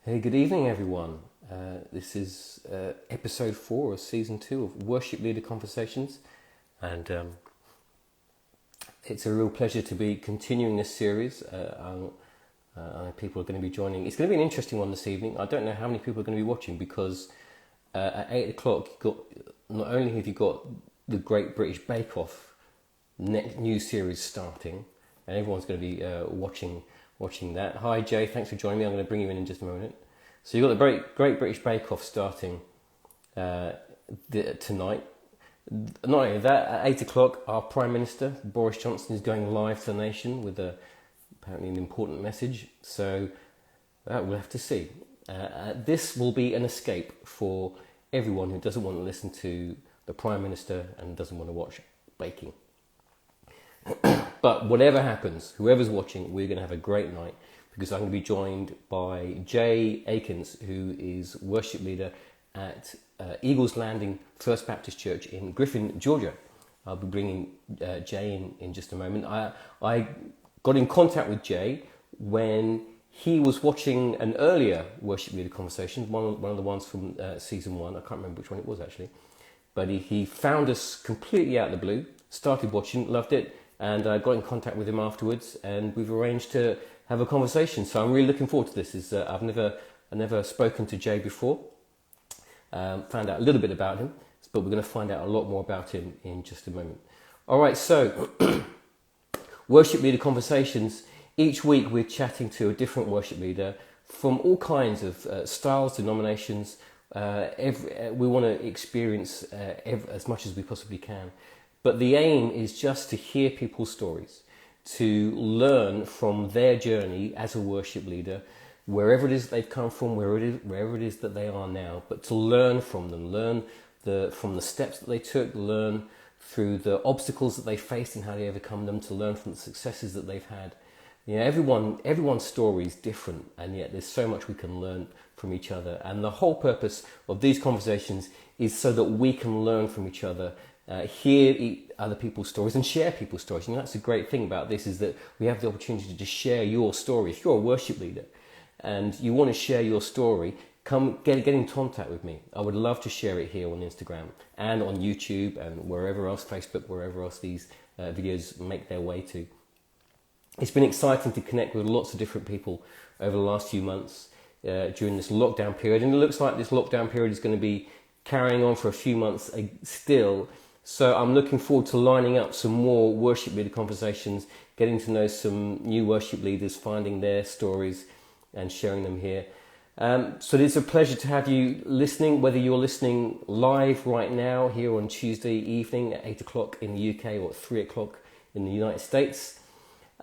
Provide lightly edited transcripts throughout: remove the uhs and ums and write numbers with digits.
Hey, good evening, everyone. This is episode 4 of season 2 of Worship Leader Conversations, and it's a real pleasure to be continuing this series. People are going to be joining. It's going to be an interesting one this evening. I don't know how many people are going to be watching because at 8 o'clock, not only have you got the Great British Bake Off new series starting, and everyone's going to be watching that. Hi Jay, thanks for joining me. I'm going to bring you in just a moment. So you've got the Great British Bake Off starting tonight. Not only that, at 8 o'clock, our Prime Minister, Boris Johnson, is going live to the nation with apparently an important message. So we'll have to see. This will be an escape for everyone who doesn't want to listen to the Prime Minister and doesn't want to watch baking. But whatever happens, whoever's watching, we're going to have a great night because I'm going to be joined by Jay Akins, who is worship leader at Eagles Landing First Baptist Church in Griffin, Georgia. I'll be bringing Jay in just a moment. I got in contact with Jay when he was watching an earlier worship leader conversation, one of the ones from season 1. I can't remember which one it was actually. But he found us completely out of the blue, started watching, loved it, and I got in contact with him afterwards, and we've arranged to have a conversation. So I'm really looking forward to this. I've never spoken to Jay before. Found out a little bit about him, but we're going to find out a lot more about him in just a moment. All right, so worship leader conversations. Each week we're chatting to a different worship leader from all kinds of styles, denominations. We want to experience as much as we possibly can. But the aim is just to hear people's stories, to learn from their journey as a worship leader, wherever it is they've come from, wherever it is that they are now, but to learn from them, learn from the steps that they took, learn through the obstacles that they faced and how they overcome them, to learn from the successes that they've had. You know, everyone's story is different, and yet there's so much we can learn from each other. And the whole purpose of these conversations is so that we can learn from each other, hear other people's stories and share people's stories. You know, that's the great thing about this, is that we have the opportunity to just share your story. If you're a worship leader and you want to share your story, come get in contact with me. I would love to share it here on Instagram and on YouTube and wherever else, Facebook, wherever else these videos make their way to. It's been exciting to connect with lots of different people over the last few months during this lockdown period, and it looks like this lockdown period is going to be carrying on for a few months still. So I'm looking forward to lining up some more worship leader conversations, getting to know some new worship leaders, finding their stories and sharing them here. So it's a pleasure to have you listening, whether you're listening live right now here on Tuesday evening at 8 o'clock in the UK or at 3 o'clock in the United States,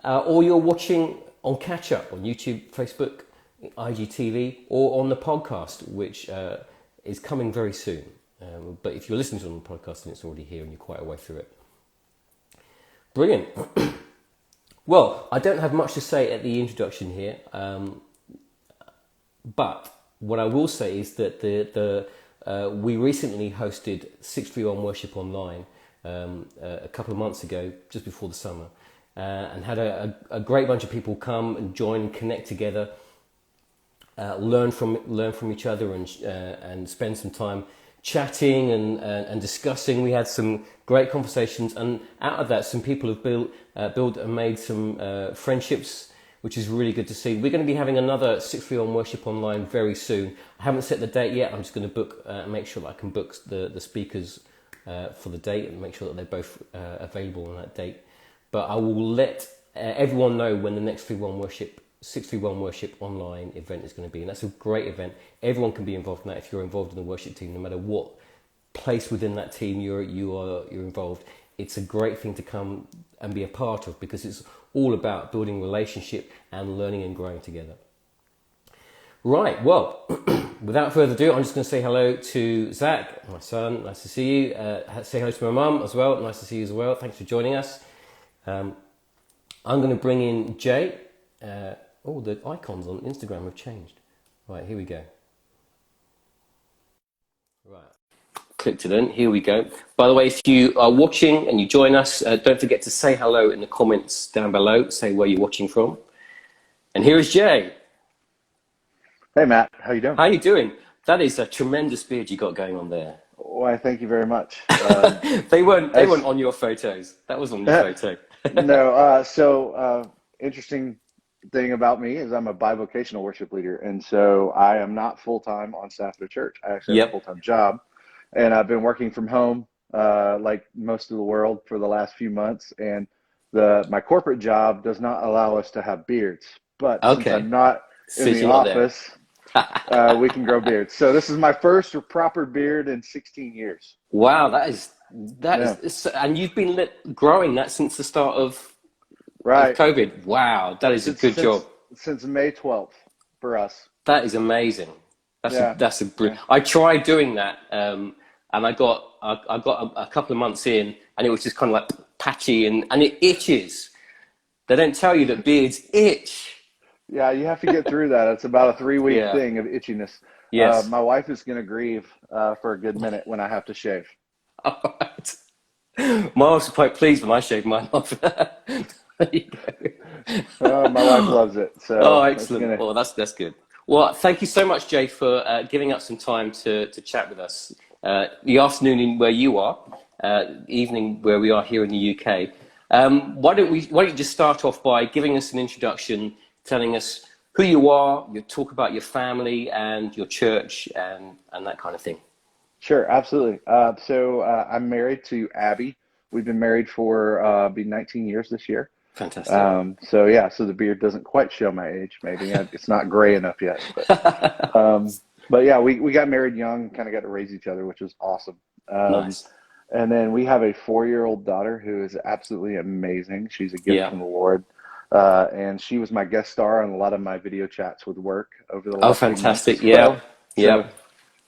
or you're watching on catch up on YouTube, Facebook, IGTV, or on the podcast, which is coming very soon. But if you're listening to it on the podcast, then it's already here and you're quite a way through it. Brilliant. Well, I don't have much to say at the introduction here, but what I will say is that we recently hosted 631 Worship Online a couple of months ago, just before the summer, and had a great bunch of people come and join and connect together, learn from each other, and spend some time chatting and discussing. We had some great conversations, and out of that, some people have built and made some friendships, which is really good to see. We're going to be having another 631 Worship Online very soon. I haven't set the date yet. I'm just going to book, make sure that I can book the speakers for the date and make sure that they're both available on that date. But I will let everyone know when the next 631 Worship Online event is going to be, and that's a great event. Everyone can be involved in that. If you're involved in the worship team, no matter what place within that team you're involved, it's a great thing to come and be a part of, because it's all about building relationship and learning and growing together. Right, well, without further ado, I'm just going to say hello to Zach, my son. Nice to see you. Say hello to my mum as well. Nice to see you as well. Thanks for joining us. I'm going to bring in Jay. The icons on Instagram have changed. Right, here we go. Right, clicked it in. Here we go. By the way, if you are watching and you join us, don't forget to say hello in the comments down below. Say where you're watching from. And here is Jay. Hey Matt, how you doing? How you doing? That is a tremendous beard you got going on there. Why, thank you very much. They weren't As on your photos. That was on your photo. no, interesting thing about me is I'm a bivocational worship leader, and so I am not full time on staff at a church. I actually have a full Yep. time job, and I've been working from home, like most of the world, for the last few months. And the my corporate job does not allow us to have beards, but since I'm Okay. not in So the you're not there. office, we can grow beards. So this is my first proper beard in 16 years. Wow, that Yeah, is, and you've been growing that since the start of right. COVID. Wow, that is a Since good job. since since May 12th for us. That is amazing. Yeah, yeah. I tried doing that, and I got a couple of months in, and it was just kind of like patchy and it itches. They don't tell you that beards itch. Yeah, you have to get through that. It's about a 3 week Yeah. thing of itchiness. Yes. My wife is going to grieve for a good minute when I have to shave. All right. My wife's quite pleased when I shave mine off. There you My wife go. loves it, Oh, so it's excellent. gonna. Well, that's good. Well, thank you so much, Jay, for giving up some time to chat with us. The afternoon in where you are, evening where we are here in the UK. Why don't you just start off by giving us an introduction, telling us who you are, you talk about your family and your church and that kind of thing. Sure, absolutely. I'm married to Abby. We've been married for be 19 years this year. Fantastic. So the beard doesn't quite show my age. Maybe it's not gray enough yet, but yeah, we got married young, kind of got to raise each other, which was awesome. Um, Nice. and then we have a 4 year old daughter who is absolutely amazing. She's a gift Yeah. from the Lord, and she was my guest star on a lot of my video chats with work over the Oh, last few months fantastic. as well. Yeah. So Yep.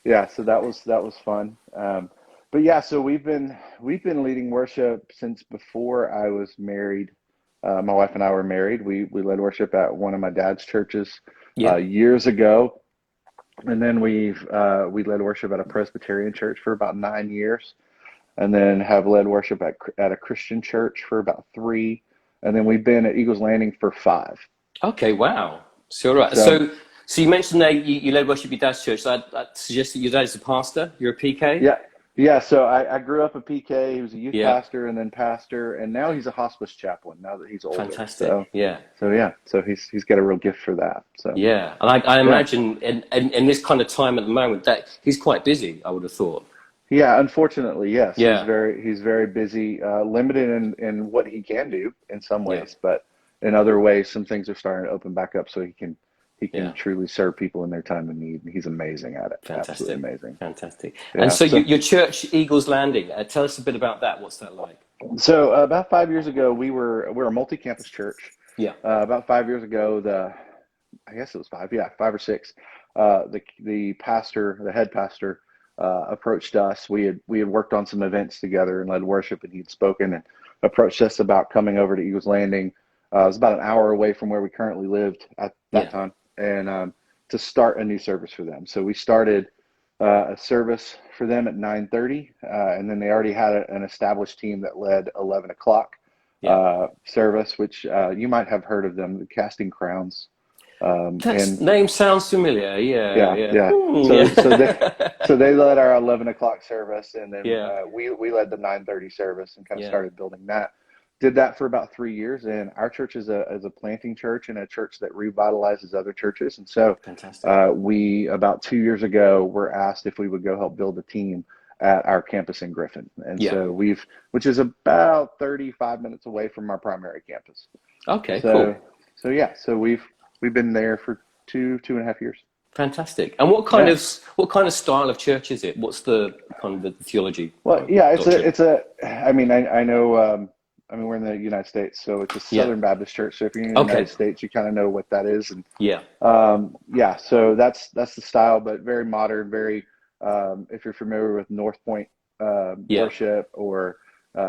yeah, so that was fun. But yeah, so we've been leading worship since before I was married. My wife and I were married. We led worship at one of my dad's churches Yep. years ago, and then we led worship at a Presbyterian church for about 9 years, and then have led worship at a Christian church for about three, and then we've been at Eagles Landing for five. Okay. Wow. So, right. So So you mentioned that you led worship at your dad's church. So that suggests that your dad's a pastor. You're a PK. yeah, yeah. So I grew up a PK. He was a youth Yeah. pastor and then pastor, and now he's a hospice chaplain. Now that he's older, Fantastic. Yeah. so yeah, so he's got a real gift for that. So Yeah. And I yeah, imagine in this kind of time at the moment that he's quite busy. I would have thought. yeah. Unfortunately, yes, he's Yeah. very busy, limited in what he can do in some Yeah. ways, but in other ways, some things are starting to open back up, so he can Yeah. truly serve people in their time of need. He's amazing at it. Absolutely Fantastic. amazing. Fantastic. And Yeah. so your church, Eagles Landing. Tell us a bit about that. What's that like? So about 5 years ago, we're a multi-campus church. Yeah. About 5 years ago, I guess it was five, yeah, 5 or 6. The pastor, the head pastor, approached us. We had worked on some events together and led worship, and he'd spoken and approached us about coming over to Eagles Landing. It was about an hour away from where we currently lived at that Yeah. time, and to start a new service for them. So we started a service for them at 9:30, and then they already had an established team that led 11 o'clock Yeah. service, which you might have heard of them, the Casting Crowns. That And name sounds familiar. Yeah. yeah, Yeah. yeah. So they led our 11 o'clock service, and then Yeah. we led the 9:30 service and kind of Yeah. started building that. Did that for about 3 years, and our church is a planting church and a church that revitalizes other churches. And so Fantastic. we about 2 years ago were asked if we would go help build a team at our campus in Griffin, and Yeah. so which is about 35 minutes away from our primary campus. Okay, So cool. so we've been there for 2.5 years. Fantastic. And Yeah. what kind of style of church is it? What's the kind of the theology Well, or yeah, doctrine? I mean, I know, I mean, we're in the United States, so it's a Yeah. Southern Baptist church. So if you're in the United Okay. States, you kind of know what that is. And Yeah. yeah, so that's the style, but very modern, very, if you're familiar with North Point Yeah. worship or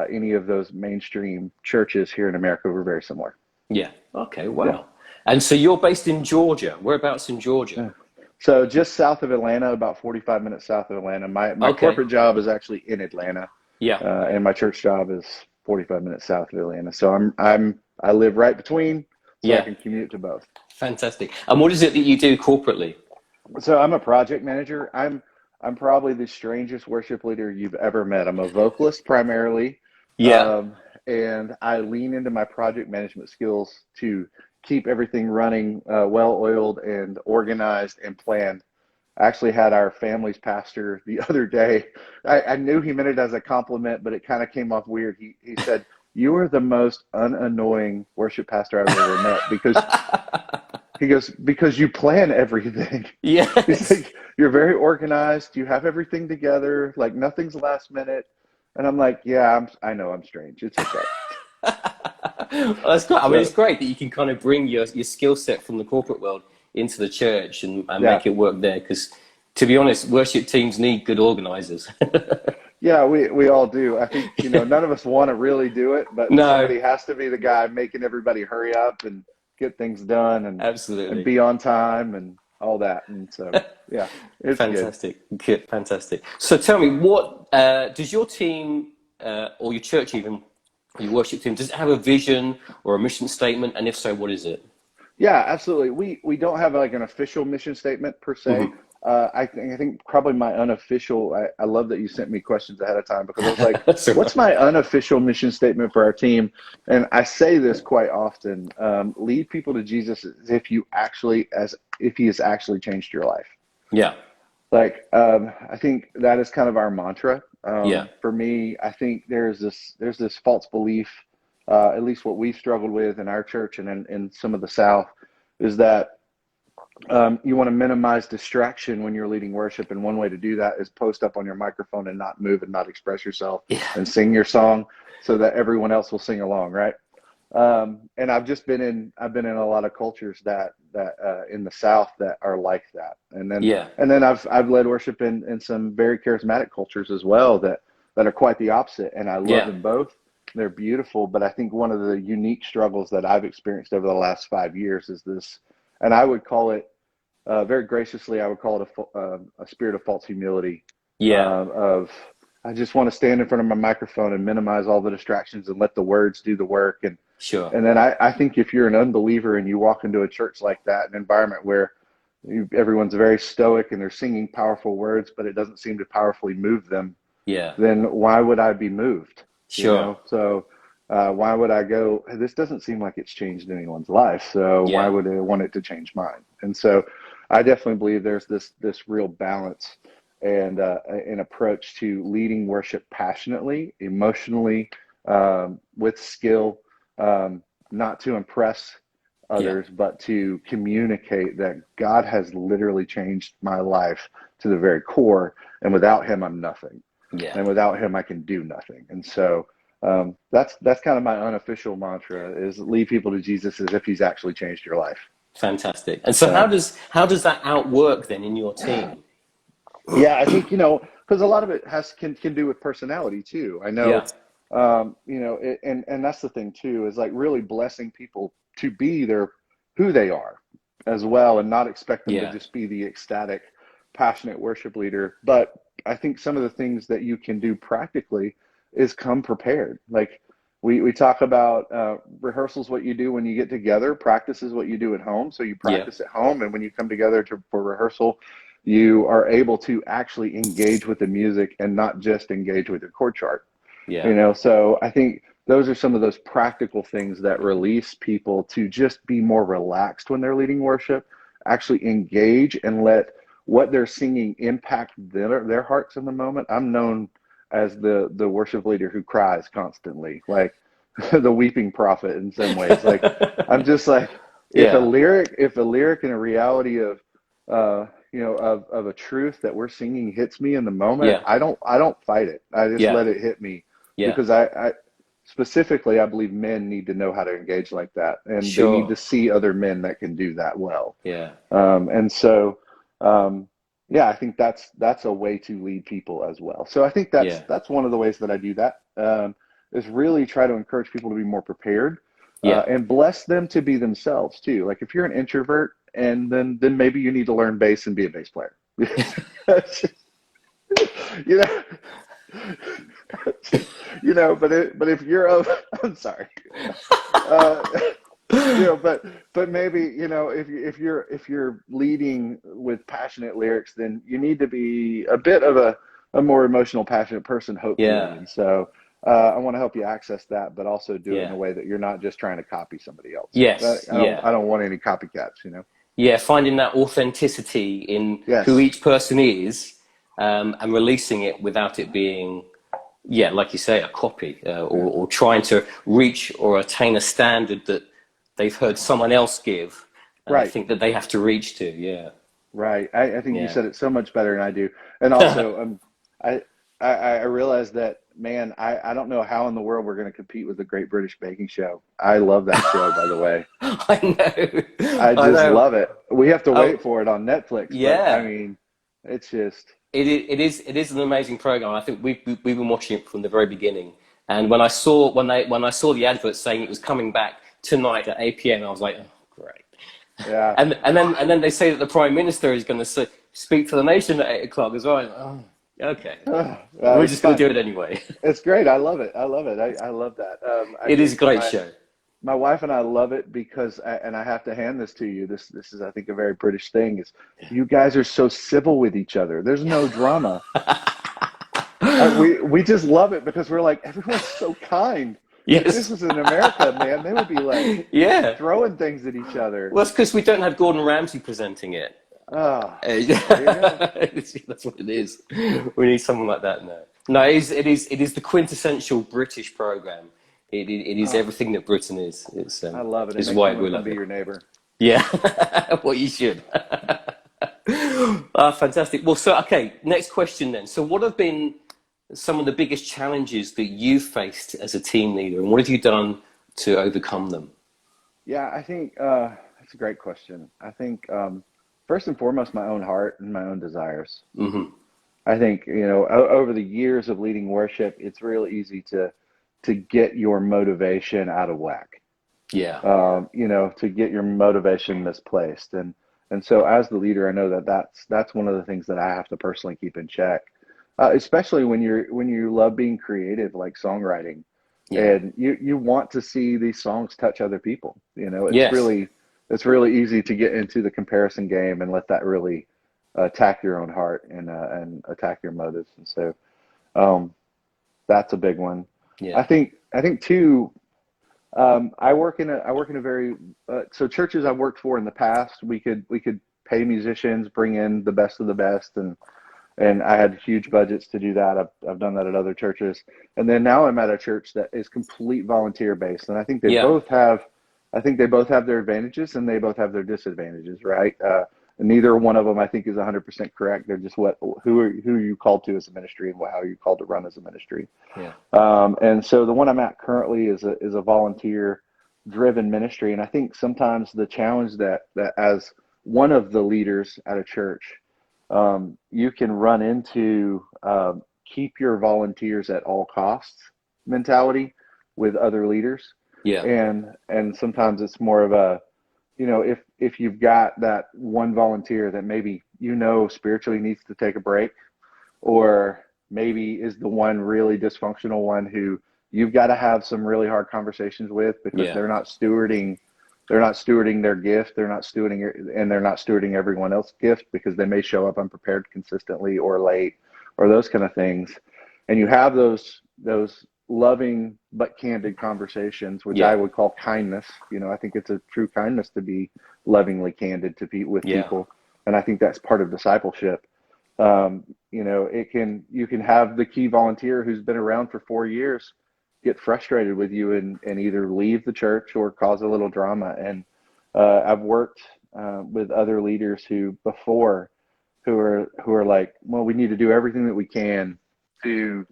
any of those mainstream churches here in America, we're very similar. Yeah. Okay. Yeah. Wow. And so you're based in Georgia. Whereabouts in Georgia? Yeah. So just south of Atlanta, about 45 minutes south of Atlanta. My Okay. corporate job is actually in Atlanta, Yeah. and my church job is 45 minutes south of Atlanta. So I live right between, so I Yeah. can commute to both. Fantastic. And what is it that you do corporately? So I'm a project manager. I'm probably the strangest worship leader you've ever met. I'm a vocalist primarily, Yeah. um, and I lean into my project management skills to keep everything running well oiled and organized and planned. I actually had our family's pastor the other day. I knew he meant it as a compliment, but it kind of came off weird. He said, "You are the most unannoying worship pastor I've ever met," because he goes, "Because you plan everything." He's Yes. like, "You're very organized. You have everything together. Like nothing's last minute." And I'm like, "Yeah, I know I'm strange. It's okay." Well, that's great. I mean, it's So great that you can kind of bring your skill set from the corporate world into the church and yeah, make it work there. Because, to be honest, worship teams need good organizers. yeah, we all do. I think, none of us want to really do it, but No, somebody has to be the guy making everybody hurry up and get things done and absolutely. be on time and all that. And so, yeah, it's good. Fantastic. Good. Fantastic. So tell me, what does your team or your church even, your worship team, does it have a vision or a mission statement? And if so, what is it? Yeah, absolutely. We don't have like an official mission statement per se. Hmm. I think probably my unofficial. I love that you sent me questions ahead of time because I was like, That's all "What's right. my unofficial mission statement for our team?" And I say this quite often: lead people to Jesus as if he has actually changed your life. Yeah. Like, I think that is kind of our mantra. Yeah. For me, I think there's this false belief, at least what we've struggled with in our church and in some of the South, is that you want to minimize distraction when you're leading worship, and one way to do that is post up on your microphone and not move and not express yourself Yeah. and sing your song so that everyone else will sing along, right? And I've been in a lot of cultures that in the South that are like that, and then Yeah. and then I've led worship in some very charismatic cultures as well that are quite the opposite, and I love Yeah. them both. They're beautiful, but I think one of the unique struggles that I've experienced over the last 5 years is this, and I would call it very graciously, I would call it a spirit of false humility. Yeah. Of I just want to stand in front of my microphone and minimize all the distractions and let the words do the work. And Sure. and then I think if you're an unbeliever and you walk into a church like that, an environment where everyone's very stoic and they're singing powerful words, but it doesn't seem to powerfully move them, Yeah. then why would I be moved? Sure. So why would I go? This doesn't seem like it's changed anyone's life, so why Yeah. would I want it to change mine? And so, I definitely believe there's this real balance and an approach to leading worship passionately, emotionally, with skill, not to impress Yeah. others, but to communicate that God has literally changed my life to the very core, and without Him, I'm nothing, Yeah. and without Him, I can do nothing. And so that's kind of my unofficial mantra: is lead people to Jesus as if He's actually changed your life. Fantastic. And so Um, how does that outwork then in your team? yeah, I think because a lot of it can do with personality too. I know, Yeah. and that's the thing too, is like really blessing people to be who they are as well, and not expect them to Yeah. just be the ecstatic, passionate worship leader. But I think some of the things that you can do practically is come prepared. Like we talk about rehearsals, what you do when you get together, practice is what you do at home. So you Yeah. practice at home, and when you come together for rehearsal, you are able to actually engage with the music and not just engage with your chord chart. Yeah. So I think those are some of those practical things that release people to just be more relaxed when they're leading worship, actually engage and let what they're singing impact their hearts in the moment. I'm known as the worship leader who cries constantly, like the weeping prophet in some ways. Like I'm just like, Yeah. if a lyric and a reality of a truth that we're singing hits me in the moment, Yeah. I don't fight it. I just Yeah. let it hit me, Yeah. because I specifically, I believe men need to know how to engage like that, and they need Sure. to see other men that can do that well. Yeah. And so, yeah, I think that's a way to lead people as well. So I think that's Yeah. that's one of the ways that I do that, is really try to encourage people to be more prepared, Yeah. and bless them to be themselves too. Like if you're an introvert, and then maybe you need to learn bass and be a bass player. you know, but if you're I'm sorry. Uh, but maybe, if you're leading with passionate lyrics, then you need to be a bit of a more emotional, passionate person, hopefully. Yeah, And so I want to help you access that, but also do it in yeah, a way that you're not just trying to copy somebody else. yes, I don't yeah. I don't want any copycats. Yeah, finding that authenticity in who Yes. each person is, and releasing it without it being, yeah, like you say, a copy, Yeah. or trying to reach or attain a standard that they've heard someone else give, and they Right. think that they have to reach to. Yeah, Right. I think you yeah. said it so much better than I do. And also, I, I realized that, man, I don't know how in the world we're going to compete with the Great British Baking Show. I love that show, by the way. I know, I I just know. love it. We have to Oh, wait for it on Netflix, but I yeah. mean, it's just, It is an amazing program. I think we've been watching it from the very beginning. And when I saw the advert saying it was coming back tonight at 8 p.m., I was like, oh, great. yeah. And then they say that the Prime Minister is going to speak to the nation at 8 o'clock as well. Oh, okay, we're It's just going fun. to do it anyway. It's great. I love it. I love it. I love that. I It is a think great my show. my wife and I love it because, and I have to hand this to you. This is, I think, a very British thing. Is you guys are so civil with each other. There's no drama. We just love it because we're like, everyone's so kind. If this Yes. was in America, man, they would be like Yeah. throwing things at each other. Well, it's because we don't have Gordon Ramsay presenting it. Oh, there you go. That's what it is. We need someone like that now. No, it is the quintessential British program. It is Oh, everything that Britain is. I love it. It Is makes me why want we to come love be it. your neighbor. Yeah, well, you should. Fantastic. Well, so okay, next question then. So, what have been some of the biggest challenges that you've faced as a team leader, and what have you done to overcome them? Yeah, I think that's a great question. I think first and foremost, my own heart and my own desires. Hmm. I think, over the years of leading worship, it's real easy to get your motivation out of whack. Yeah. To get your motivation misplaced. And so as the leader, I know that that's one of the things that I have to personally keep in check, especially when you love being creative, like songwriting, Yeah. and you want to see these songs touch other people. Yes. It's really easy to get into the comparison game and let that really attack your own heart and attack your motives. And so um, that's a big one. I Yeah. think I think too. I work in a very so churches I've worked for in the past. We could pay musicians, bring in the best of the best, and I had huge budgets to do that. I've done that at other churches, and then now I'm at a church that is complete volunteer based, and Yeah. I think they both have their advantages and they both have their disadvantages, right? And neither one of them I think is 100% correct. They're just who are you called to as a ministry and how are you called to run as a ministry. Yeah. And so the one I'm at currently is a volunteer driven ministry. And I think sometimes the challenge that as one of the leaders at a church, you can run into keep your volunteers at all costs mentality with other leaders. Yeah. And sometimes it's more of a, if you've got that one volunteer that maybe, spiritually needs to take a break, or maybe is the one really dysfunctional one who you've got to have some really hard conversations with because Yeah. they're not stewarding their gift, they're not stewarding everyone else's gift because they may show up unprepared consistently or late or those kind of things. And you have those loving but candid conversations, which I Yeah. would call kindness. I think it's a true kindness to be lovingly candid with Yeah. people, and I think that's part of discipleship. You can have the key volunteer who's been around for 4 years get frustrated with you and either leave the church or cause a little drama. And I've worked with other leaders who are like, well, we need to do everything that we can to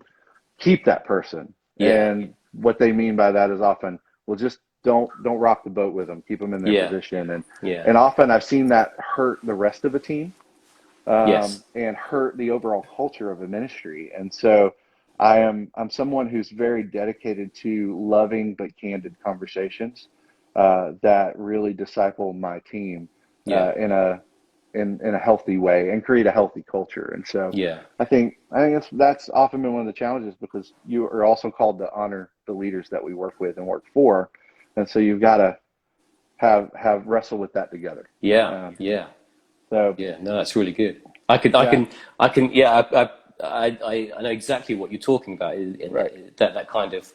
keep that person. Yeah. And what they mean by that is often, well, just don't rock the boat with them, keep them in their Yeah. position. And Yeah. and often I've seen that hurt the rest of the team, Yes. and hurt the overall culture of the ministry. And so I'm someone who's very dedicated to loving but candid conversations that really disciple my team Yeah. in a healthy way and create a healthy culture. And so Yeah. I think that's often been one of the challenges because you are also called to honor the leaders that we work with and work for. And so have wrestled with that together. Yeah, yeah, So yeah. No, that's really good. yeah, Yeah, I know exactly what you're talking about. right. That kind of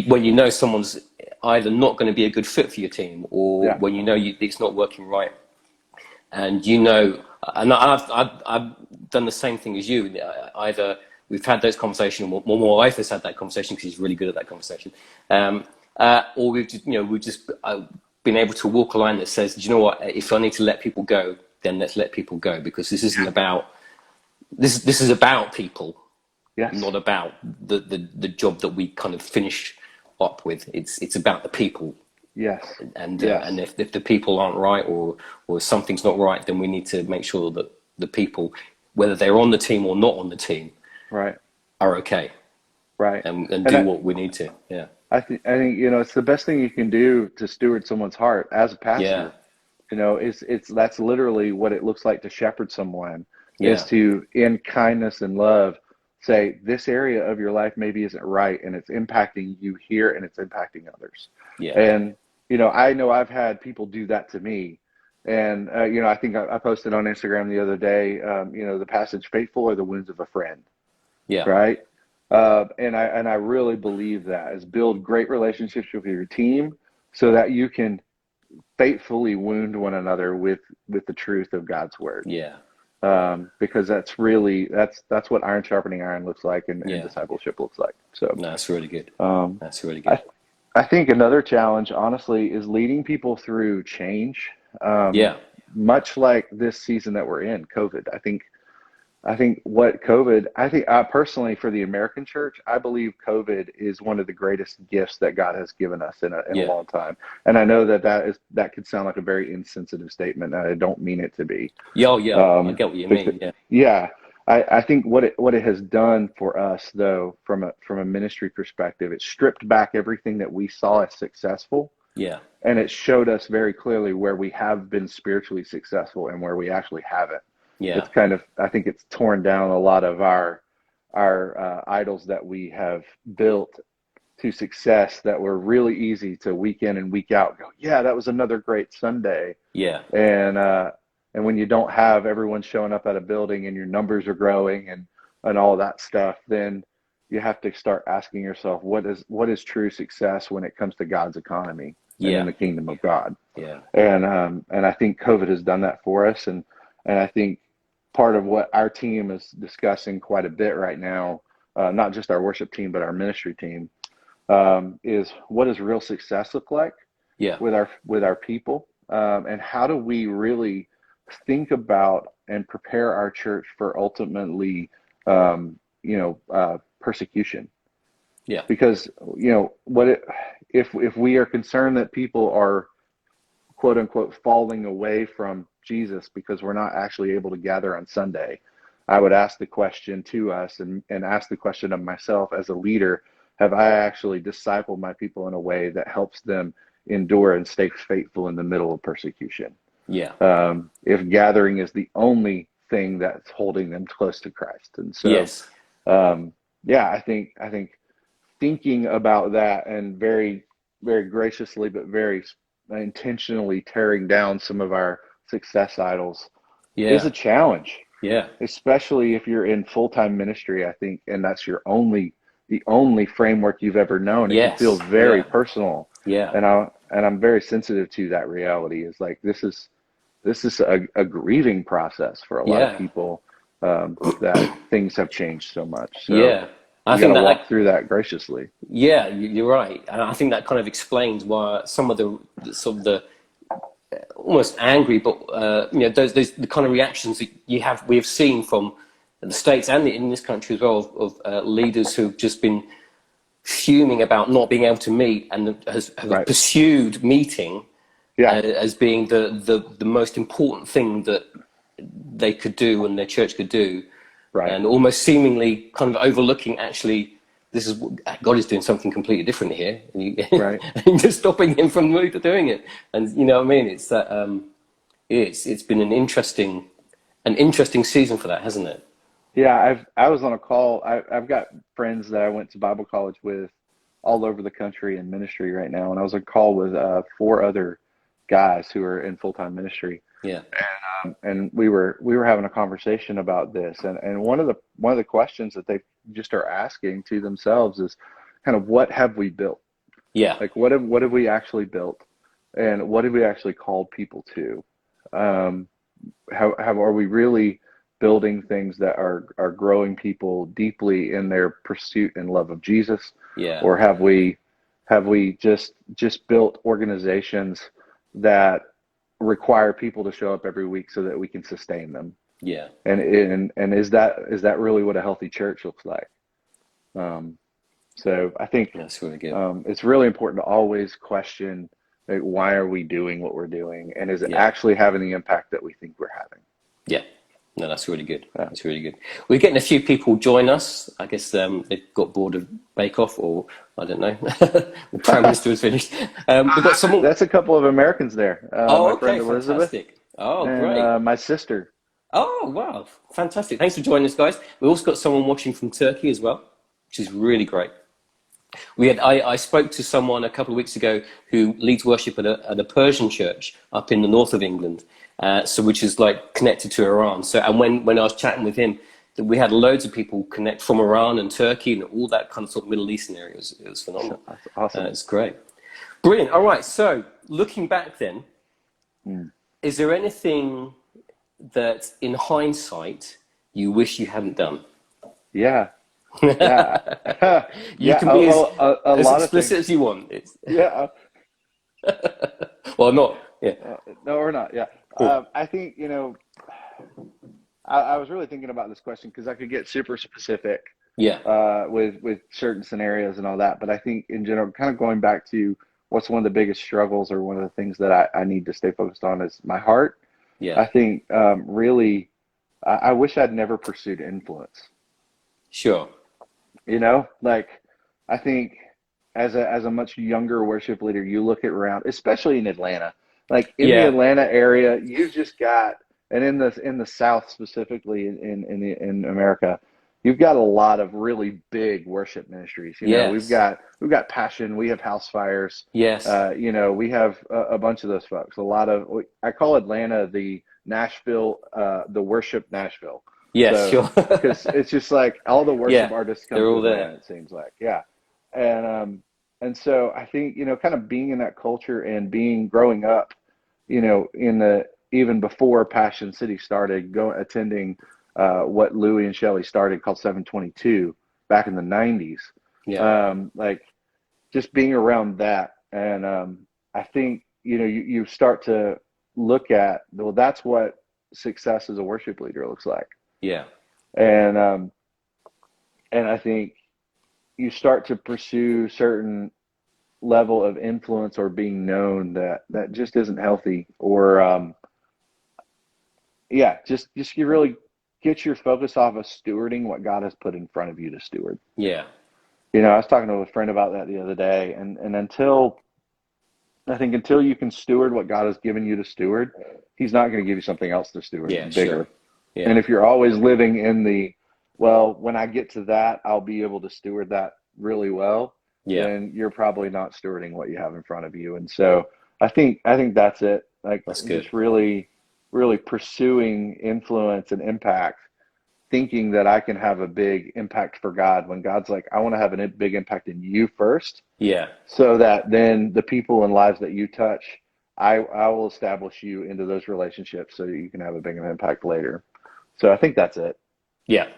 when you know someone's either not going to be a good fit for your team, or Yeah, when you know it's not working right, and and I've done the same thing as you. Either we've had those conversations, or my wife has had that conversation because she's really good at that conversation, or we've just been able to walk a line that says, do you know what? If I need to let people go, then let's let people go, because this isn't about this. This is about people, yes, not about the job that we kind of finish up with. It's about the people. yes, And yes, if the people aren't right, or something's not right, then we need to make sure that the people, whether they're on the team or not on the team, right, are okay, right. and And do what we need to. Yeah, I think it's the best thing you can do to steward someone's heart as a yeah, pastor. It's that's literally what it looks like to shepherd someone, is yeah, to, in kindness and love, say this area of your life maybe isn't right, and it's impacting you here, and it's impacting others. yeah, And I know I've had people do that to me, and I think I posted on Instagram the other day, the passage "Faithful are the wounds of a friend," yeah, right? And I really believe that is build great relationships with your team so that you can faithfully wound one another with the truth of God's word. yeah, Because that's what iron sharpening iron looks like, and yeah. discipleship looks like. So No, that's really good. um, That's really good. I I think another challenge, honestly, is leading people through change. Um, Yeah, Much like this season that we're in, COVID. I think personally, for the American church, I believe COVID is one of the greatest gifts that God has given us in a yeah, long time. And I know that could sound like a very insensitive statement, and I don't mean it to be. yeah, oh, yeah. I Um, get what you because, mean. Yeah, yeah, I think what it has done for us, though, from a ministry perspective, it stripped back everything that we saw as successful, yeah, and it showed us very clearly where we have been spiritually successful and where we actually haven't. yeah, I think it's torn down a lot of our idols that we have built to success that were really easy to week in and week out go, yeah, that was another great Sunday. yeah, And when you don't have everyone showing up at a building and your numbers are growing and all that stuff, then you have to start asking yourself, what is true success when it comes to God's economy and in yeah, the kingdom of God? yeah, And I think COVID has done that for us, and I think part of what our team is discussing quite a bit right now, not just our worship team but our ministry team, is what does real success look like yeah, with our people, and how do we really think about and prepare our church for ultimately, persecution. yeah, Because if we are concerned that people are quote unquote falling away from Jesus because we're not actually able to gather on Sunday, I would ask the question to us, and ask the question of myself as a leader: have I actually discipled my people in a way that helps them endure and stay faithful in the middle of persecution? yeah, If gathering is the only thing that's holding them close to Christ. And so, yes, yeah, I think thinking about that and very, very graciously, but very intentionally tearing down some of our success idols is yeah, a challenge, yeah, especially if you're in full-time ministry, I think, and that's the only framework you've ever known. It can feel yes, very yeah, personal. yeah, And I'm very sensitive to that reality. Is like this is a grieving process for a lot of yeah, people, that things have changed so much. So yeah. I you got think to that, walk through that graciously. yeah, you're right, and I think that kind of explains why some of the sort of the almost angry, but those the kind of reactions that we have seen from the States and in this country as well, of leaders who've just been fuming about not being able to meet, and have Right. pursued meeting Yeah. as being the most important thing that they could do and their church could do, Right. and almost seemingly kind of overlooking, actually, this is God is doing something completely different here, Right. and just stopping him from doing it. And you know what I mean? It's that it's been an interesting season for that, hasn't it? Yeah. I was on a call. I've got friends that I went to Bible college with, all over the country in ministry right now, and I was on call with 4 other guys who are in full-time ministry, Yeah. and we were having a conversation about this, and one of the questions that they just are asking to themselves is kind of, what have we built? Yeah. Like, what have we actually built, and what have we actually called people to? How are we really building things that are growing people deeply in their pursuit and love of Jesus, Yeah. or have we just built organizations that require people to show up every week so that we can sustain them? Yeah. And is that really what a healthy church looks like? So I think That's really good. it's really important to always question, like, why are we doing what we're doing, and is it Yeah. actually having the impact that we think we're having? Yeah. No, that's really good. Yeah. That's really good. We're getting a few people join us. I guess they've got bored of Bake Off, or I don't know. The Prime Minister has finished. We've got someone. That's a couple of Americans there. Oh, My friend okay, Elizabeth fantastic. Oh, great. and my sister. Oh, wow, fantastic. Thanks for joining us, guys. We've also got someone watching from Turkey as well, which is really great. I spoke to someone a couple of weeks ago who leads worship at a Persian church up in the north of England, which is like connected to Iran. So, and when I was chatting with him, we had loads of people connect from Iran and Turkey and all that kind of sort of Middle Eastern areas. It was phenomenal. That's awesome. It's great. Brilliant. All right. So looking back then, is there anything that in hindsight you wish you hadn't done? Yeah. Yeah. You Yeah. can be A as lot of explicit things. as you want. Yeah. Well, not. Yeah. No, we're not. Yeah. Cool. I think, I was really thinking about this question because I could get super specific Yeah. with certain scenarios and all that. But I think in general, kind of going back to what's one of the biggest struggles, or one of the things that I need to stay focused on, is my heart. Yeah. I think really, I wish I'd never pursued influence. Sure. Like, I think as a much younger worship leader, you look at around, especially in Atlanta, like in the Yeah. Atlanta area, you've just got, and in the South specifically, in America, you've got a lot of really big worship ministries. We've Yes. got Passion, we have House Fires, Yes. we have a bunch of those folks. A lot of, I call Atlanta the Nashville, the worship Nashville. Yes. So, Sure. because it's just like all the worship Yeah. artists come They're to all Atlanta, there. it seems like. Yeah. And so I think, kind of being in that culture and growing up, even before Passion City started, attending what Louie and Shelley started called 722 back in the 90s. Yeah. Like, just being around that. And I think, you start to look at, well, that's what success as a worship leader looks like. Yeah. And I think you start to pursue certain level of influence or being known that just isn't healthy, or just you really get your focus off of stewarding what God has put in front of you to steward. Yeah. I was talking to a friend about that the other day, and until you can steward what God has given you to steward, He's not going to give you something else to steward Yeah. bigger. Sure. Yeah. And if you're always living in well, when I get to that, I'll be able to steward that really well, Yeah. then you're probably not stewarding what you have in front of you. And so I think that's it. Like, That's good. just really, really pursuing influence and impact, thinking that I can have a big impact for God, when God's like, I want to have a big impact in you first, Yeah. so that then the people and lives that you touch, I will establish you into those relationships so that you can have a bigger impact later. So I think that's it. Yeah.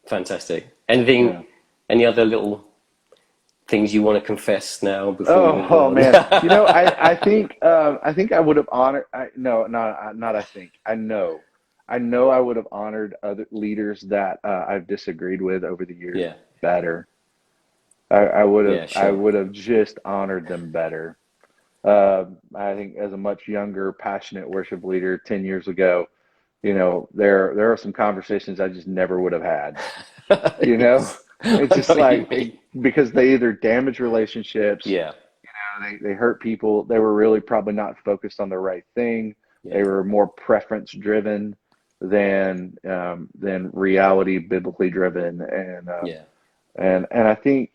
Fantastic. Yeah. Any other little things you want to confess now before we move Oh on? man. I think I would have honored. No, not. I think I know. I know I would have honored other leaders that I've disagreed with over the years Yeah. better. I would have. Yeah. I Sure. would have just honored them better. I think as a much younger, passionate worship leader 10 years ago, there are some conversations I just never would have had. Yes. It's I know just what you like, mean. because they either damage relationships, Yeah. they hurt people. They were really probably not focused on the right thing. They Yeah. were more preference driven than reality, biblically driven, and Yeah. And I think,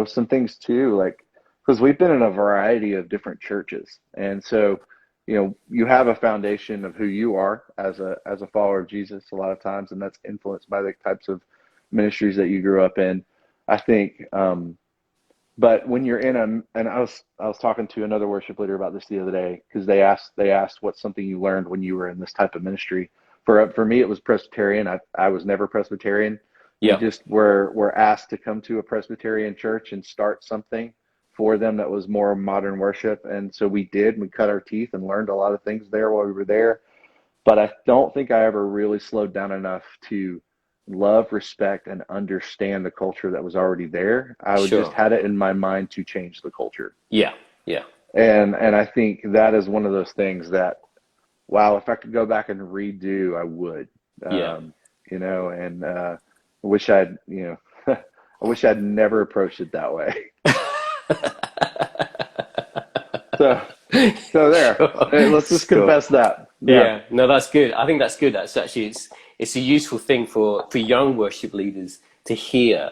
some things too, like, because we've been in a variety of different churches. And so, you have a foundation of who you are as a follower of Jesus a lot of times, and that's influenced by the types of ministries that you grew up in. I think, but when you're in and I was talking to another worship leader about this the other day, because they asked what's something you learned when you were in this type of ministry. For me, it was Presbyterian. I was never Presbyterian. We Yeah, just were asked to come to a Presbyterian church and start something for them that was more modern worship, and so we did. We cut our teeth and learned a lot of things there while we were there. But I don't think I ever really slowed down enough to love, respect, and understand the culture that was already there. I would just sure. had it in my mind to change the culture. Yeah, yeah, And I think that is one of those things that, wow, if I could go back and redo, I would. yeah. Um, and I wish I wish I'd never approached it that way. So, so there. Sure, Let's just sure. confess that. Yeah. Yeah, no, that's good. I think that's good. That's actually it's a useful thing for young worship leaders to hear,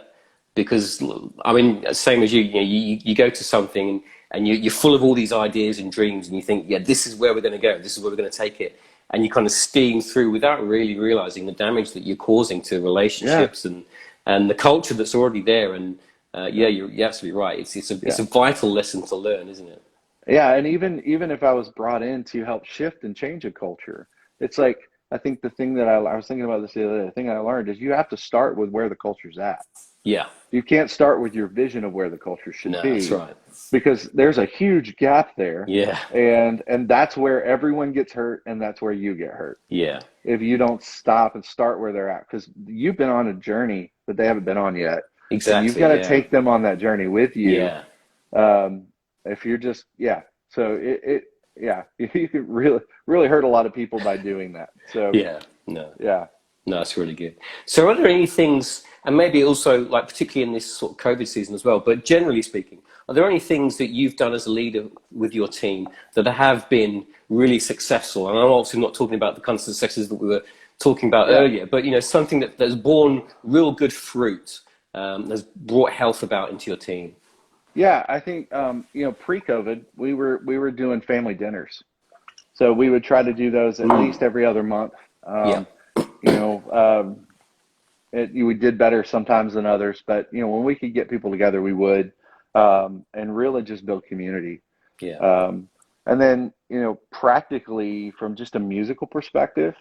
because I mean, same as you go to something and you're full of all these ideas and dreams, and you think, yeah, this is where we're going to go, this is where we're going to take it, and you kind of steam through without really realizing the damage that you're causing to Yeah. relationships and the culture that's already there. And yeah, you're absolutely right. It's Yeah. a vital lesson to learn, isn't it? Yeah, and even if I was brought in to help shift and change a culture, it's like, I think the thing that I was thinking about this the other day, the thing I learned is you have to start with where the culture's at. Yeah, You can't start with your vision of where the culture should no, that's be, right. because there's a huge gap there, Yeah, and that's where everyone gets hurt, and that's where you get hurt yeah. if you don't stop and start where they're at, because you've been on a journey that they haven't been on yet, and you've got Exactly. to Yeah. take them on that journey with you. Yeah. um, if you're just, yeah, so yeah, you could really hurt a lot of people by doing that. So Yeah. No. yeah. No, that's really good. So, are there any things, and maybe also, like particularly in this sort of COVID season as well, but generally speaking, are there any things that you've done as a leader with your team that have been really successful? And I'm obviously not talking about the kinds of successes that we were talking about Yeah. earlier, but something that's borne real good fruit, has brought health about into your team. Yeah, I think, pre-COVID, we were doing family dinners. So we would try to do those at least every other month. Yeah. You know, we did better sometimes than others, but when we could get people together, we would, and really just build community. Yeah. Um, and then, practically from just a musical perspective,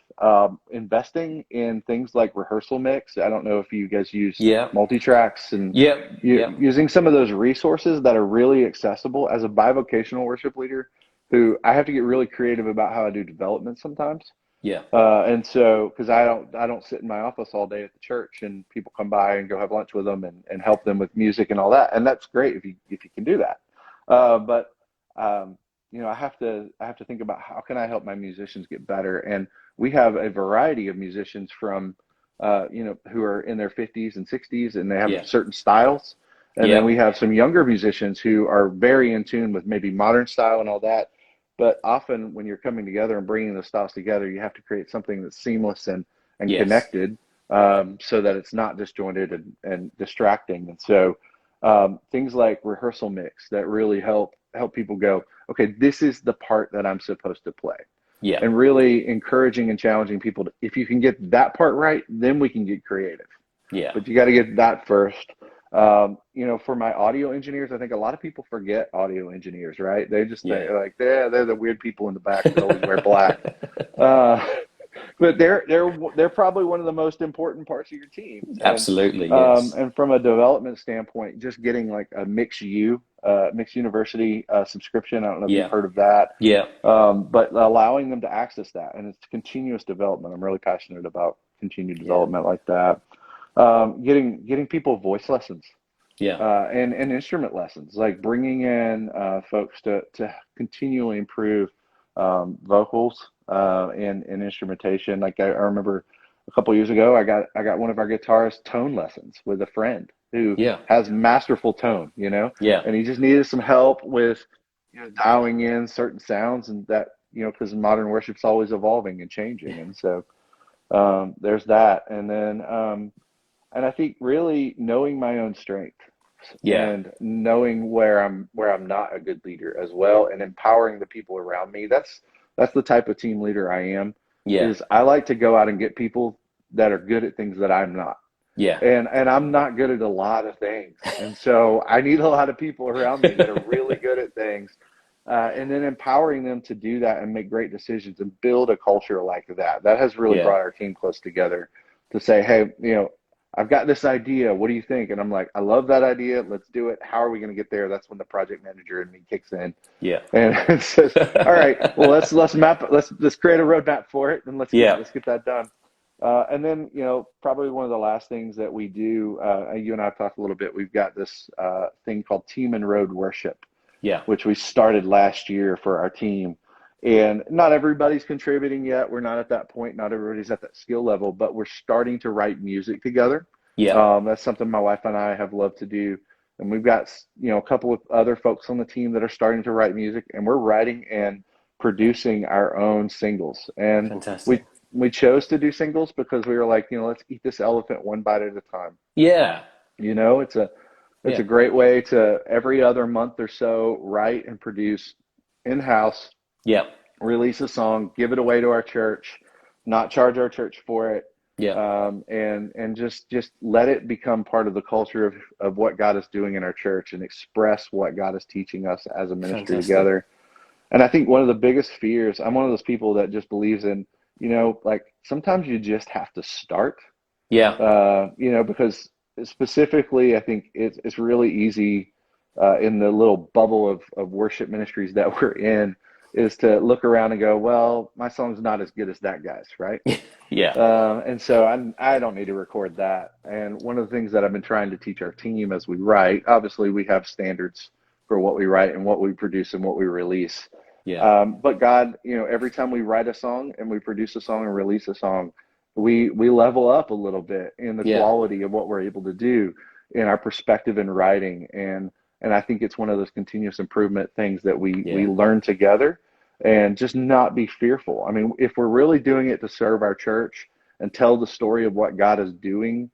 investing in things like rehearsal mix. I don't know if you guys use Yeah. multi-tracks, and Yeah. Yeah. using some of those resources that are really accessible. As a bivocational worship leader, who I have to get really creative about how I do development sometimes. Yeah. And so, because I don't sit in my office all day at the church, and people come by and go have lunch with them, and help them with music and all that, and that's great if you can do that. But I have to think about, how can I help my musicians get better, and we have a variety of musicians from who are in their 50s and 60s, and they have Yeah. certain styles, and then Yeah. we have some younger musicians who are very in tune with maybe modern style and all that. But often when you're coming together and bringing those styles together, you have to create something that's seamless and Yes. connected, so that it's not disjointed and distracting. And so, things like rehearsal mix that really help people go, okay, this is the part that I'm supposed to play. Yeah. And really encouraging and challenging people to, if you can get that part right, then we can get creative. Yeah. But you got to get that first. For my audio engineers, I think a lot of people forget audio engineers, right? They just think Yeah. like they're the weird people in the back that always wear black. Uh, but they're probably one of the most important parts of your team. And Absolutely. um, Yes. and from a development standpoint, just getting like a Mix University subscription. I don't know if you've Yeah. heard of that, Yeah. but allowing them to access that, and it's continuous development. I'm really passionate about continued Yeah. development like that. Getting people voice lessons, Yeah. and instrument lessons, like bringing in folks to continually improve vocals, and instrumentation. Like I remember a couple years ago, I got one of our guitarists tone lessons with a friend who Yeah. has masterful tone, Yeah. and he just needed some help with dialing in certain sounds, and that, because modern worship's always evolving and changing. And so, there's that. And then And I think really knowing my own strength Yeah. and knowing where I'm not a good leader as well, and empowering the people around me. That's the type of team leader I am. Yeah. Is I like to go out and get people that are good at things that I'm not. Yeah. And I'm not good at a lot of things. And so I need a lot of people around me that are really good at things. And then empowering them to do that and make great decisions and build a culture like that. That has really Yeah. brought our team close together to say, hey, I've got this idea. What do you think? And I'm like, I love that idea. Let's do it. How are we going to get there? That's when the project manager in me kicks in Yeah. and it says, all right, well, let's map it. Let's create a roadmap for it, and Yeah. let's get that done. And then, probably one of the last things that we do, you and I have talked a little bit. We've got this thing called Team and Road Worship, Yeah. which we started last year for our team. And not everybody's contributing yet. We're not at that point. Not everybody's at that skill level, but we're starting to write music together. Yeah. That's something my wife and I have loved to do. And we've got, a couple of other folks on the team that are starting to write music, and we're writing and producing our own singles. And we Fantastic. we chose to do singles because we were like, let's eat this elephant one bite at a time. Yeah. It's a Yeah. great way to every other month or so write and produce in-house, Yeah. release a song, give it away to our church, not charge our church for it, Yeah. and just let it become part of the culture of what God is doing in our church and express what God is teaching us as a ministry Fantastic. together. And I think one of the biggest fears, I'm one of those people that just believes in, like sometimes you just have to start, Yeah. because specifically, I think it's really easy in the little bubble of worship ministries that we're in is to look around and go, well, my song's not as good as that guy's, right? Yeah. And so I don't need to record that. And one of the things that I've been trying to teach our team as we write, obviously we have standards for what we write and what we produce and what we release. Yeah. But God, every time we write a song and we produce a song and release a song, we level up a little bit in the Yeah. quality of what we're able to do in our perspective in writing. And I think it's one of those continuous improvement things that we Yeah. learn together and just not be fearful. I mean, if we're really doing it to serve our church and tell the story of what God is doing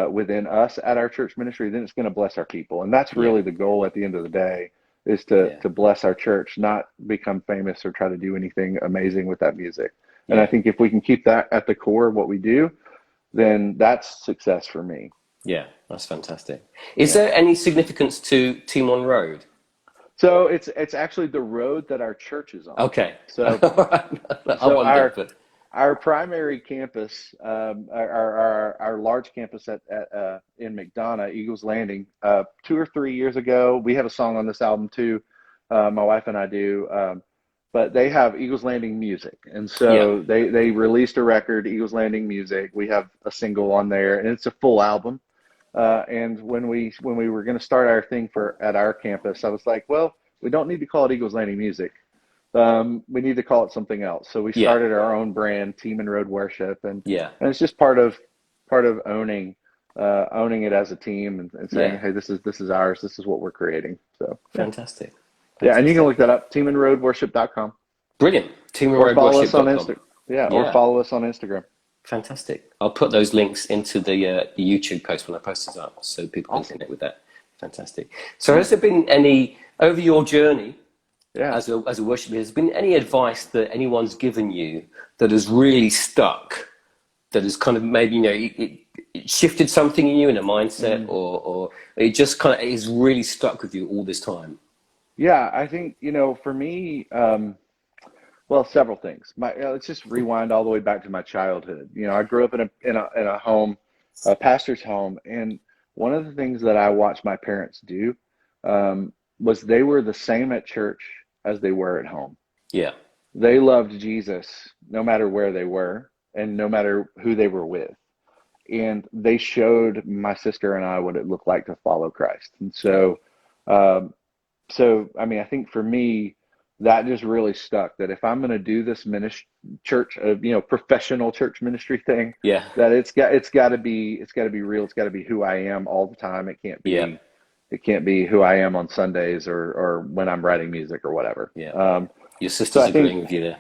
within us at our church ministry, then it's going to bless our people. And that's Yeah. really the goal at the end of the day, is to Yeah. bless our church, not become famous or try to do anything amazing with that music. And I Yeah. think if we can keep that at the core of what we do, then that's success for me. Yeah. That's fantastic. Is Yeah. there any significance to Team on Road? So it's actually the road that our church is on. Okay. So I so wondered, but our primary campus, our large campus at in McDonough, Eagles Landing, 2 or 3 years ago, we have a song on this album too. My wife and I do, but they have Eagles Landing Music, and yeah. so they released a record, Eagles Landing Music. We have a single on there, and it's a full album. And when we were going to start our thing at our campus, I was like, well, we don't need to call it Eagles Landing Music. We need to call it something else. So we Yeah. started our own brand, Team and Road Worship, and Yeah. it's just part of owning it as a team and saying, Yeah. hey, this is ours. This is what we're creating. So yeah, Fantastic. yeah, and you can Fantastic. look that up, teamandroadworship.com, Brilliant. or follow us on teamandroadworship.com. or Yeah. follow us on Instagram. Fantastic. I'll put those links into the YouTube post when I post it up so people can Awesome. connect with that. Fantastic. So has there been any, over your journey Yeah. as a worship leader, has there been any advice that anyone's given you that has really stuck, that has kind of maybe, it shifted something in you in a mindset, or it just kind of is really stuck with you all this time? Yeah, I think, for me, well, several things. Let's just rewind all the way back to my childhood. I grew up in a home, a pastor's home, and one of the things that I watched my parents do was they were the same at church as they were at home. Yeah. They loved Jesus no matter where they were and no matter who they were with. And they showed my sister and I what it looked like to follow Christ. And so, I mean, I think for me, that just really stuck, that if I'm going to do this church, professional church ministry thing, Yeah. that it's got to be real. It's got to be who I am all the time. It can't Yeah. be who I am on Sundays or when I'm writing music or whatever. Yeah. Your So sister's I think, agreeing with you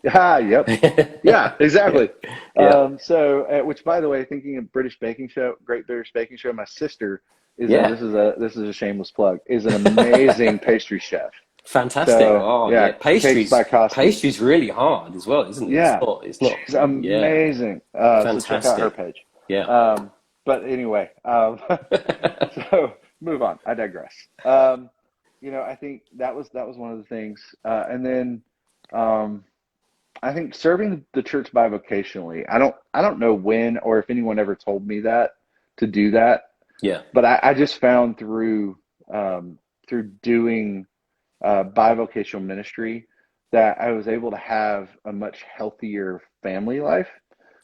there. yep. Yeah, Yeah. exactly. Yeah. Which, by the way, thinking of British Baking Show, Great British Baking Show, my sister is Yeah. this is a shameless plug, is an amazing pastry chef. Fantastic. So Oh, yeah, yeah. Cakes by Koski. Pastry's really hard as well, isn't it? Yeah, It's not, she's yeah. amazing. So check out her Fantastic. page. Yeah. But anyway, so move on. I digress. I think that was one of the things, and then um, I think serving the church bivocationally. I don't know when or if anyone ever told me that to do that, Yeah. but I just found through doing bivocational ministry that I was able to have a much healthier family life.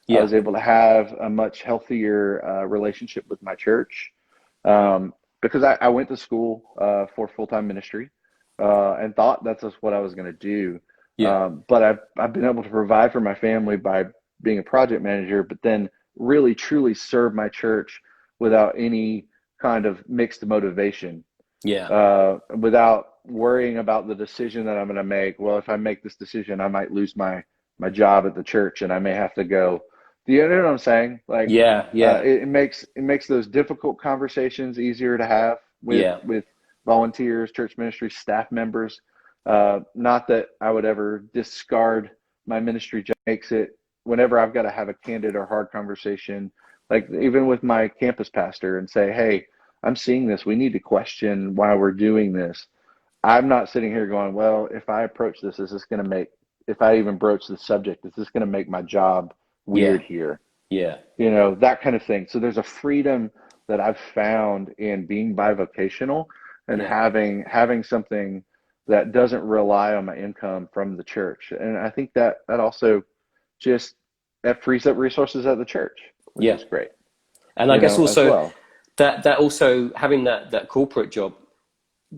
I Yeah. was able to have a much healthier relationship with my church, because I went to school for full-time ministry, and thought that's just what I was going to do. Yeah. But I've been able to provide for my family by being a project manager, but then really truly serve my church without any kind of mixed motivation, Yeah. without worrying about the decision that I'm going to make. Well, if I make this decision, I might lose my job at the church, and I may have to go. Do you know what I'm saying? Like, Yeah. Yeah. it makes those difficult conversations easier to have with Yeah. volunteers, church ministry, staff members. Not that I would ever discard my ministry job. Makes it whenever I've got to have a candid or hard conversation, like even with my campus pastor, and say, "Hey, I'm seeing this. We need to question why we're doing this." I'm not sitting here going, "Well, if I approach this, is this going to make? If I even broach the subject, is this going to make my job Yeah. weird here?" Yeah. That kind of thing. So there's a freedom that I've found in being bivocational and Yeah. having something that doesn't rely on my income from the church. And I think that also just that frees up resources at the church, which Yeah. is great, And I guess as also well. that also having that corporate job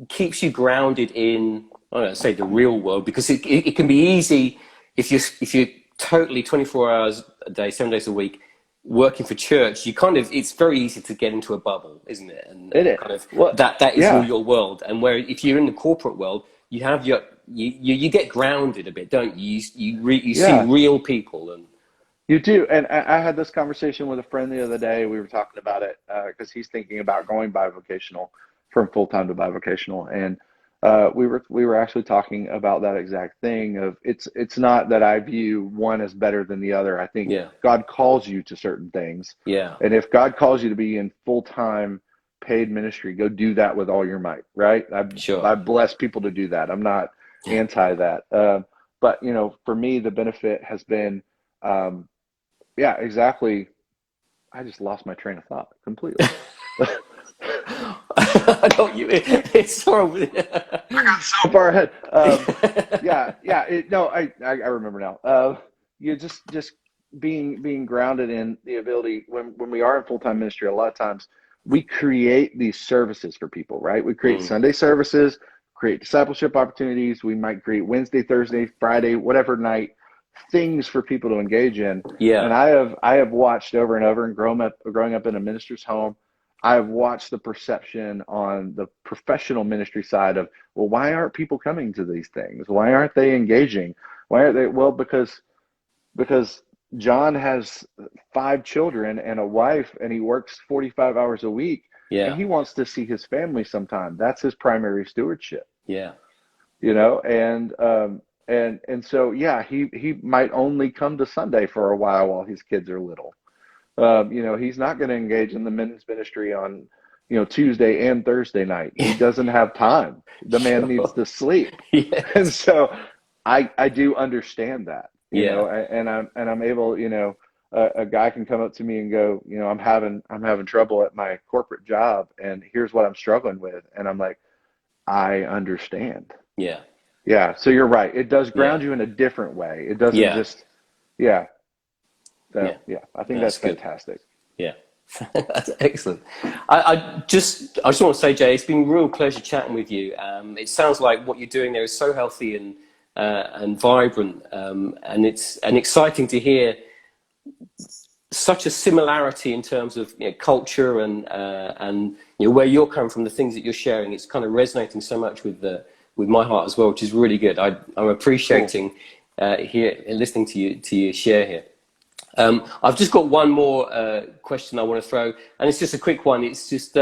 keeps you grounded in, I don't know, say the real world, because it can be easy if you're totally 24 hours a day, 7 days a week working for church. It's very easy to get into a bubble, isn't it? It And is. kind of Well, that is all yeah, your world. And where if you're in the corporate world, you have you get grounded a bit, don't you? You see yeah. real people and You do, and I had this conversation with a friend the other day. We were talking about it because he's thinking about going bivocational from full time to bivocational, and we were actually talking about that exact thing. Of it's not that I view one as better than the other. I think yeah, God calls you to certain things, yeah, and if God calls you to be in full time paid ministry, go do that with all your might. Right? sure, I bless people to do that. I'm not anti that, but for me, the benefit has been. Um, yeah, exactly. I just lost my train of thought completely. I know you. It's horrible. I got so far ahead. Yeah, yeah. No, I remember now. You just being grounded in the ability when we are in full time ministry. A lot of times we create these services for people, right? We create Mm, Sunday services, create discipleship opportunities. We might create Wednesday, Thursday, Friday, whatever night things for people to engage in. And yeah, I have watched over and over, and growing up in a minister's home, I've watched the perception on the professional ministry side of, well, why aren't people coming to these things? Why aren't they engaging? Why aren't they? Well, because John has 5 children and a wife, and he works 45 hours a week, and yeah, he wants to see his family sometime. That's his primary stewardship, yeah, and so yeah, he might only come to Sunday for a while his kids are little. He's not going to engage in the men's ministry on, Tuesday and Thursday night. He doesn't have time. The man needs sure, to sleep. And yes, so I do understand that, yeah, and I'm able, a guy can come up to me and go, I'm having trouble at my corporate job, and here's what I'm struggling with. And I'm like, I understand. yeah, Yeah. So you're right. It does yeah, ground you in a different way. It doesn't yeah, just, yeah. So yeah. yeah, I think That's that's good. fantastic. Yeah, that's excellent. I just want to say, Jay, it's been a real pleasure chatting with you. It sounds like what you're doing there is so healthy and vibrant, and it's exciting to hear such a similarity in terms of culture and where you're coming from, the things that you're sharing. It's kind of resonating so much with with my heart as well, which is really good. I'm appreciating here listening to you share here. I've just got one more question I want to throw, and it's just a quick one. It's just,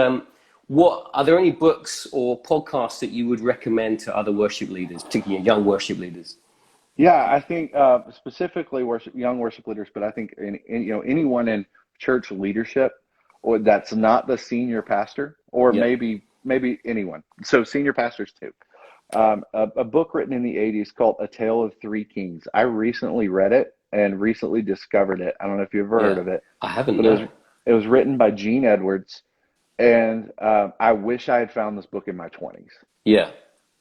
what are there any books or podcasts that you would recommend to other worship leaders, particularly young worship leaders? Yeah, I think specifically young worship leaders, but I think anyone in church leadership, or that's not the senior pastor, or maybe anyone. So senior pastors too. A book written in the 80s called A Tale of Three Kings. I recently read it and recently discovered it. I don't know if you've ever heard of it. I haven't. But it was written by Gene Edwards, and I wish I had found this book in my 20s. Yeah.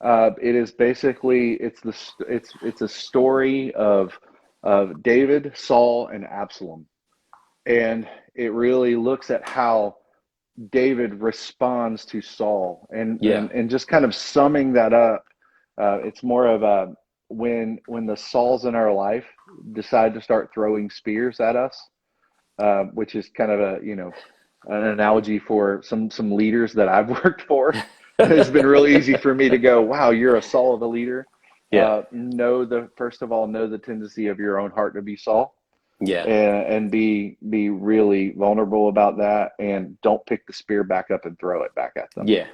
It is basically it's a story of David, Saul, and Absalom, and it really looks at how David responds to Saul, and just kind of summing that up. It's more of a when the Sauls in our life decide to start throwing spears at us, which is kind of an analogy for some leaders that I've worked for. It's been really easy for me to go, wow, you're a Saul of a leader. Yeah. First of all, know the tendency of your own heart to be Saul. Yeah. And be really vulnerable about that, and don't pick the spear back up and throw it back at them. Yeah.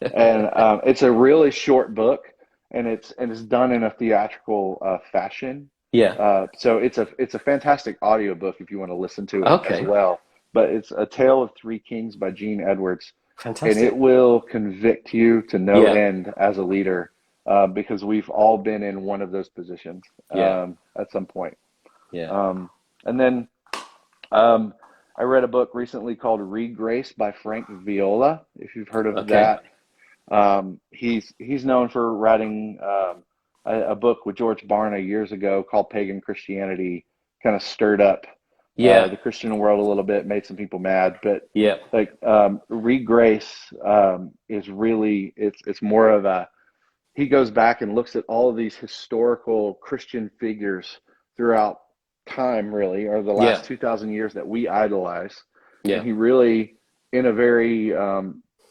And it's a really short book, and it's done in a theatrical fashion. Yeah. So it's a fantastic audiobook if you want to listen to it as well. But it's A Tale of Three Kings by Gene Edwards. Fantastic. And it will convict you to no end as a leader, because we've all been in one of those positions at some point. Yeah. And then I read a book recently called Read Grace by Frank Viola, if you've heard of that. He's known for writing a book with George Barna years ago called Pagan Christianity, kind of stirred up the Christian world a little bit, made some people mad. But Read Grace is really, it's more of he goes back and looks at all of these historical Christian figures throughout time, really, or the last 2,000 years that we idolize. And he really, in a very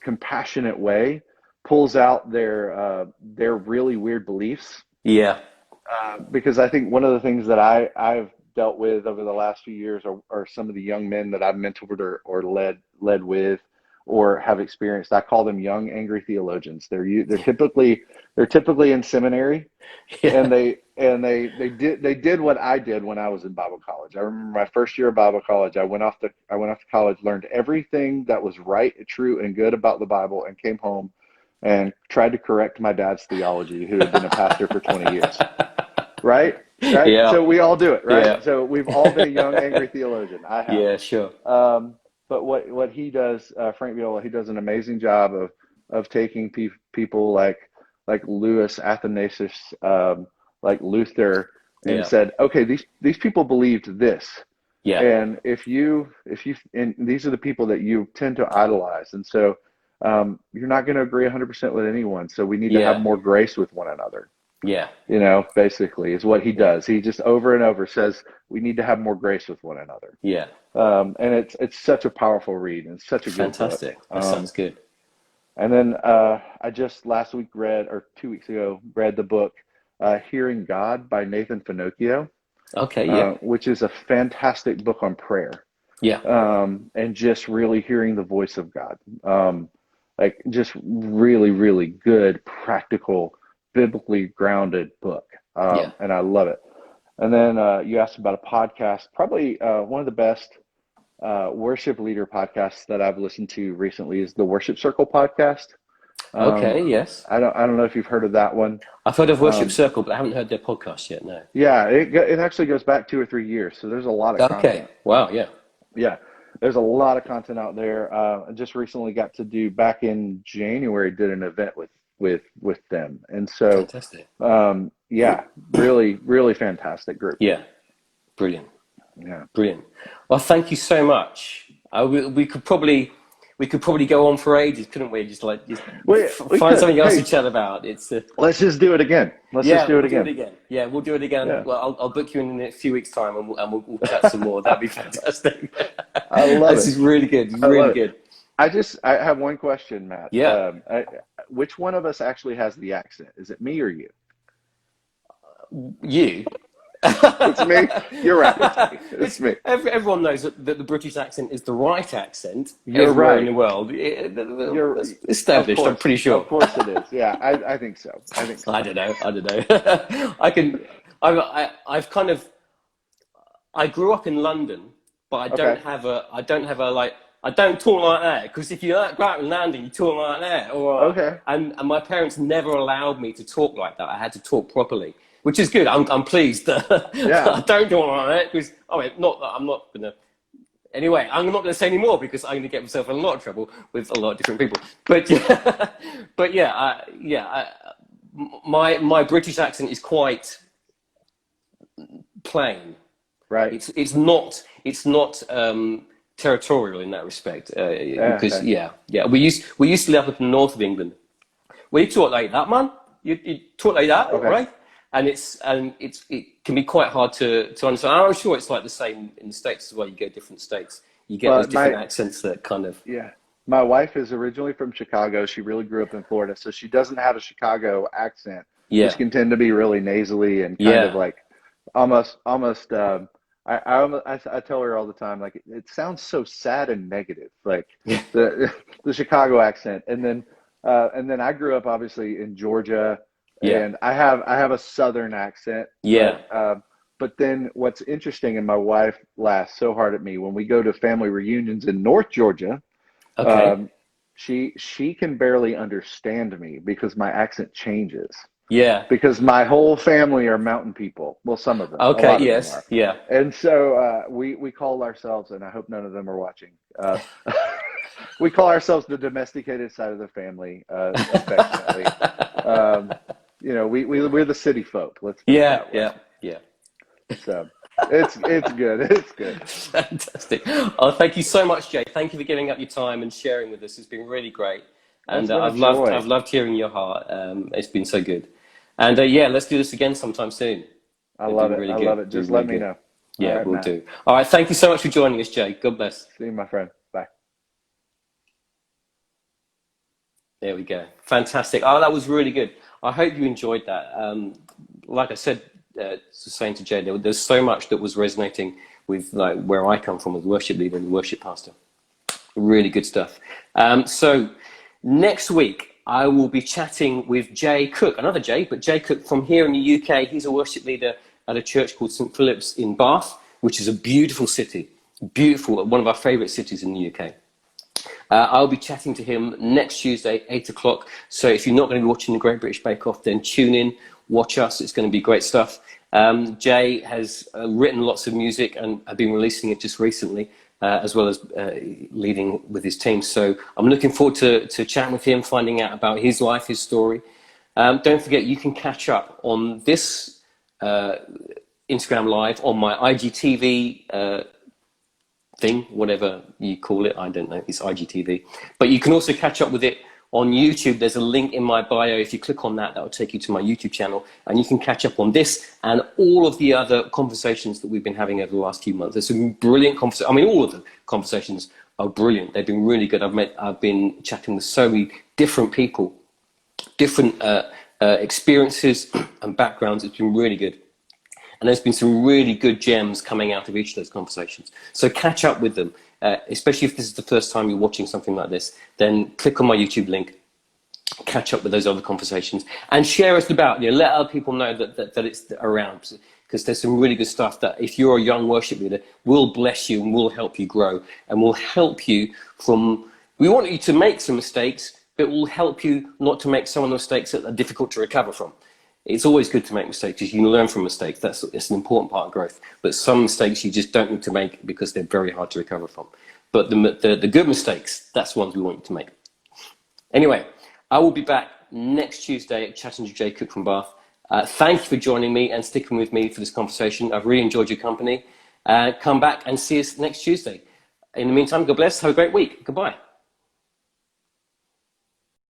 compassionate way, pulls out their really weird beliefs. Because I think one of the things that I've dealt with over the last few years are some of the young men that I've mentored or led with or have experienced. I call them young angry theologians. They're typically in seminary, and they did what I did when I was in Bible college. I remember my first year of Bible college. I went off to college, learned everything that was right, true, and good about the Bible, and came home and tried to correct my dad's theology, who had been a pastor for 20 years. Right? Yeah. So we all do it, right? Yeah. So we've all been a young, angry theologian. I have. Yeah, sure. But what he does, Frank Viola, he does an amazing job of taking people like Louis Athanasius, like Luther, and said, okay, these people believed this. Yeah. And if you and these are the people that you tend to idolize, and so you're not going to agree 100% with anyone. So we need to have more grace with one another. Yeah. Basically is what he does. He just over and over says we need to have more grace with one another. Yeah. And it's such a powerful read and such a good book. Fantastic. That sounds good. And then I just last week or 2 weeks ago read the book Hearing God by Nathan Finocchio. Okay. Yeah. Which is a fantastic book on prayer. Yeah. And just really hearing the voice of God. Like just really, really good, practical, biblically grounded book. And I love it. And then you asked about a podcast, probably one of the best worship leader podcasts that I've listened to recently is the Worship Circle podcast. Okay, yes. I don't know if you've heard of that one. I've heard of Worship Circle, but I haven't heard their podcast yet, no. Yeah, it actually goes back 2 or 3 years, so there's a lot of content. Okay, wow, yeah. Yeah, there's a lot of content out there. I just recently got to do, back in January, did an event with them. And so, fantastic. Really, really fantastic group. Yeah, brilliant. Yeah, brilliant. Well, thank you so much. We could probably go on for ages, couldn't we? Just find something else to chat about. Let's just do it again. Let's do it again. Yeah, we'll do it again. Yeah. Well, I'll book you in a few weeks' time, and we'll chat some more. That'd be fantastic. I love it. This is really good. Really good. I have one question, Matt. Yeah. which one of us actually has the accent? Is it me or you? You. It's me. You're right. It's me. Everyone knows that the British accent is the right accent You're everywhere in right. the world. You're It's established, of I'm pretty sure. Of course it is. Yeah, I think so. I think so. I don't know. I don't know. I've kind of, I grew up in London, but I Okay. don't have a like, I don't talk like that, because if you grow up in London, you talk like that. Okay. And my parents never allowed me to talk like that. I had to talk properly, which is good. I'm pleased that Yeah. I don't talk like that, because, not that I'm not going to, anyway, I'm not going to say any more, because I'm going to get myself in a lot of trouble with a lot of different people. But yeah, my British accent is quite plain. Right. It's not territorial in that respect, because Okay. we used to live up in the north of England. We talk like that, man. You talk like that, Okay. right? And it can be quite hard to understand. I'm sure it's like the same in the States as well. You go to different states, you get those But different accents that kind of. yeah, my wife is originally from Chicago. She really grew up in Florida, so she doesn't have a Chicago accent, which Yeah, can tend to be really nasally and kind of yeah, like almost. I tell her all the time, like it sounds so sad and negative, like yeah, the Chicago accent. And then I grew up obviously in Georgia, yeah, and I have a Southern accent, yeah. but then what's interesting, and my wife laughs so hard at me when we go to family reunions in North Georgia. Okay. Um, she can barely understand me because my accent changes. Yeah. Because my whole family are mountain people. Well, some of them, a Okay. lot of them Yes. are. Yeah. And so we call ourselves, and I hope none of them are watching. We call ourselves the domesticated side of the family, affectionately. Um, we're the city folk. Let's put it Yeah. that way. Yeah. Yeah. So it's good. It's good. Fantastic. Oh, thank you so much, Jay. Thank you for giving up your time and sharing with us. It's been really great, Well, it's and been a I've joy. loved hearing your heart. It's been so good, and yeah, let's do this again sometime soon. I It'd be love it. really I good. love it. Be Just let really me good. know. All Yeah, right, we'll Matt. do. All right. Thank you so much for joining us, Jay. God bless. See you, my friend. Bye. There we go. Fantastic. Oh, that was really good. I hope you enjoyed that. Like I said, saying to Jay, there's so much that was resonating with like where I come from as worship leader and worship pastor. Really good stuff. So next week I will be chatting with Jay Cook, another Jay, but Jay Cook from here in the UK. He's a worship leader at a church called St. Philip's in Bath, which is a beautiful city, beautiful, one of our favourite cities in the UK. I'll be chatting to him next Tuesday, 8 o'clock. So if you're not going to be watching the Great British Bake Off, then tune in, watch us. It's going to be great stuff. Jay has written lots of music and have been releasing it just recently, as well as leading with his team. So I'm looking forward to chatting with him, finding out about his life, his story. Don't forget, you can catch up on this Instagram Live on my IGTV thing, whatever you call it. I don't know. It's IGTV. But you can also catch up with it on YouTube. There's a link in my bio. If you click on that, that will take you to my YouTube channel, and you can catch up on this and all of the other conversations that we've been having over the last few months. There's some brilliant conversations. I mean, all of the conversations are brilliant. They've been really good. I've been chatting with so many different people, different experiences and backgrounds. It's been really good. And there's been some really good gems coming out of each of those conversations. So catch up with them, especially if this is the first time you're watching something like this. Then click on my YouTube link, catch up with those other conversations, and share us about. Let other people know that it's around, because there's some really good stuff that, if you're a young worship leader, will bless you and will help you grow and will help you from. We want you to make some mistakes, but will help you not to make some of the mistakes that are difficult to recover from. It's always good to make mistakes, because you can learn from mistakes. It's an important part of growth. But some mistakes you just don't need to make because they're very hard to recover from. But the good mistakes, that's the ones we want you to make. Anyway, I will be back next Tuesday chatting to Jay Cook from Bath. Thank you for joining me and sticking with me for this conversation. I've really enjoyed your company. Come back and see us next Tuesday. In the meantime, God bless. Have a great week. Goodbye.